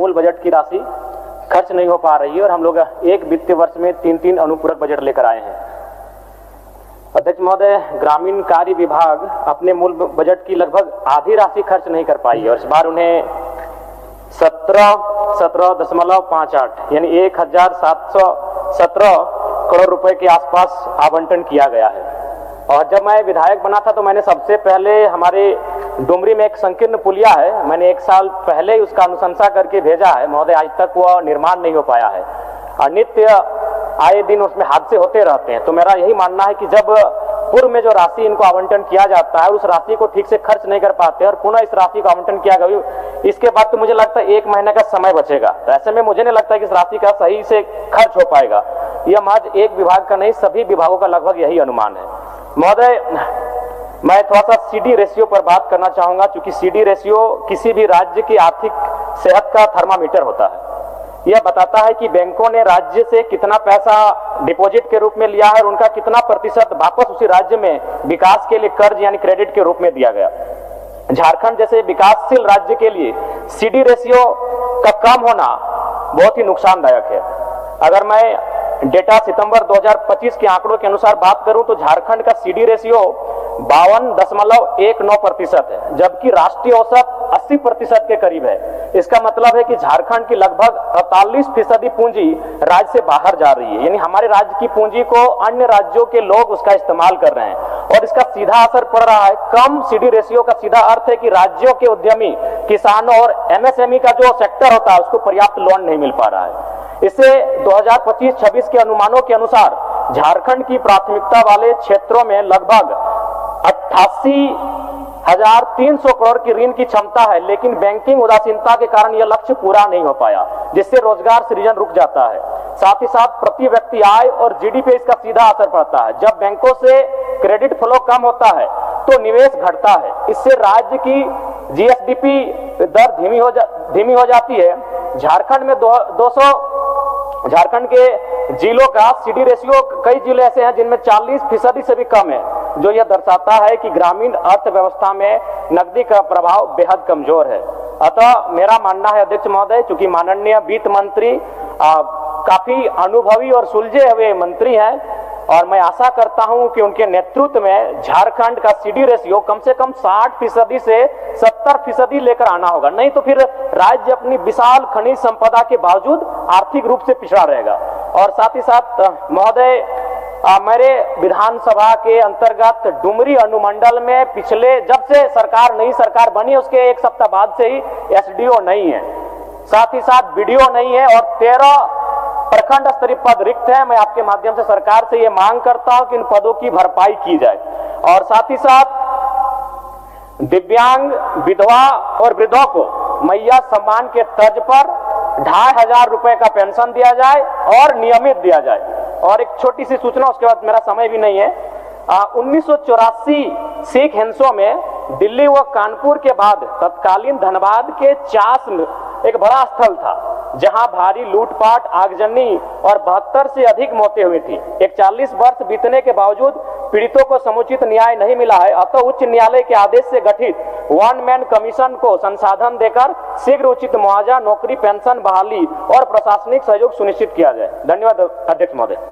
मूल बजट की राशि खर्च नहीं हो पा रही है और हम लोग एक वित्तीय वर्ष में 3 अनुपूरक बजट लेकर आए हैं। अध्यक्ष महोदय, ग्रामीण कार्य विभाग अपने मूल बजट की लगभग आधी राशि खर्च नहीं कर पाई है और इस बार उन्हें 17.58 यानी 1717 करोड़ रुपए के आसपास आवंटन किया गया है। और जब मैं विधायक बना था तो मैंने सबसे पहले हमारे डुमरी में एक संकीर्ण पुलिया है, मैंने 1 साल पहले ही उसका अनुशंसा करके भेजा है महोदय, आज तक वह निर्माण नहीं हो पाया है और नित्य आए दिन उसमें हादसे होते रहते हैं। तो मेरा यही मानना है कि जब पूर्व में जो राशि इनको आवंटन किया जाता है उस राशि को ठीक से खर्च नहीं कर पाते और पुनः इस राशि का आवंटन किया गया, इसके बाद तो मुझे लगता है 1 महीने का समय बचेगा। तो ऐसे में मुझे नहीं लगता कि इस राशि का सही से खर्च हो पाएगा। यह महज एक विभाग का नहीं, सभी विभागों का लगभग यही अनुमान है। महोदय, मैं थोड़ा सा CD रेशियो पर बात करना चाहूंगा, क्योंकि CD रेशियो किसी भी राज्य की आर्थिक सेहत का थर्मामीटर होता है। यह बताता है कि बैंकों ने राज्य से कितना पैसा डिपॉजिट के रूप में लिया है और उनका कितना प्रतिशत वापस उसी राज्य में विकास के लिए कर्ज यानी क्रेडिट के रूप में दिया गया। झारखंड जैसे विकासशील राज्य के लिए CD रेशियो का कम होना बहुत ही नुकसानदायक है। अगर मैं डेटा सितंबर 2025 के आंकड़ों के अनुसार बात करूं तो झारखंड का CD रेशियो 52.19% है, जबकि राष्ट्रीय औसत 80% के करीब है। इसका मतलब है कि झारखंड की लगभग 48% पूंजी राज्य से बाहर जा रही है, यानी हमारे राज्य की पूंजी को अन्य राज्यों के लोग उसका इस्तेमाल कर रहे हैं और इसका सीधा असर पड़ रहा है। कम CD रेशियो का सीधा अर्थ है कि राज्यों के उद्यमी, किसानों और MSME का जो सेक्टर होता है उसको पर्याप्त लोन नहीं मिल पा रहा है। इससे 2025-26 के अनुमानों के अनुसार झारखंड की प्राथमिकता वाले क्षेत्रों में लगभग 88,300 करोड़ की ऋण की क्षमता है, लेकिन बैंकिंग उदासीनता के कारण यह लक्ष्य पूरा नहीं हो पाया, जिससे रोजगार सृजन रुक जाता है। साथ ही साथ प्रति व्यक्ति आय और GDP पे इसका सीधा असर पड़ता है। जब बैंकों से क्रेडिट फ्लो कम होता है तो निवेश घटता है, इससे राज्य की GSDP दर धीमी हो जाती है। झारखंड के जिलों का CD रेशियो कई जिले ऐसे हैं जिनमें 40% से भी कम है, जो यह दर्शाता है कि ग्रामीण अर्थव्यवस्था में नकदी का प्रभाव बेहद कमजोर है। अतः मेरा मानना है अध्यक्ष महोदय, चूंकि माननीय वित्त मंत्री काफी अनुभवी और सुलझे हुए मंत्री हैं और मैं आशा करता हूं कि उनके नेतृत्व में झारखंड का CD रेशियो कम से कम 60% से 70% लेकर आना होगा, नहीं तो फिर राज्य अपनी विशाल खनिज संपदा के बावजूद आर्थिक रूप से पिछड़ा रहेगा। और साथ ही साथ महोदय, मेरे विधानसभा के अंतर्गत डुमरी अनुमंडल में पिछले जब से नई सरकार बनी उसके 1 सप्ताह बाद से ही SDO नहीं है, साथ ही साथ BDO नहीं है और 13 प्रखंड स्तरीय पद रिक्त है। मैं आपके माध्यम से सरकार से यह मांग करता हूं कि इन पदों की भरपाई की जाए और साथ ही साथ दिव्यांग, विधवा और वृद्धों को मैया सम्मान के तर्ज पर 2500 रुपए का पेंशन दिया जाए और नियमित दिया जाए। और एक छोटी सी सूचना, उसके बाद मेरा समय भी नहीं है। 1984 सिख हिंसों में दिल्ली व कानपुर के बाद तत्कालीन धनबाद के चास एक बड़ा स्थल था जहां भारी लूटपाट, आगजनी और 72 से अधिक मौतें हुई थी। 41 वर्ष बीतने के बावजूद पीड़ितों को समुचित न्याय नहीं मिला है। अतः उच्च न्यायालय के आदेश से गठित 1 मैन कमीशन को संसाधन देकर शीघ्र उचित मुआवजा, नौकरी, पेंशन बहाली और प्रशासनिक सहयोग सुनिश्चित किया जाए। धन्यवाद अध्यक्ष महोदय।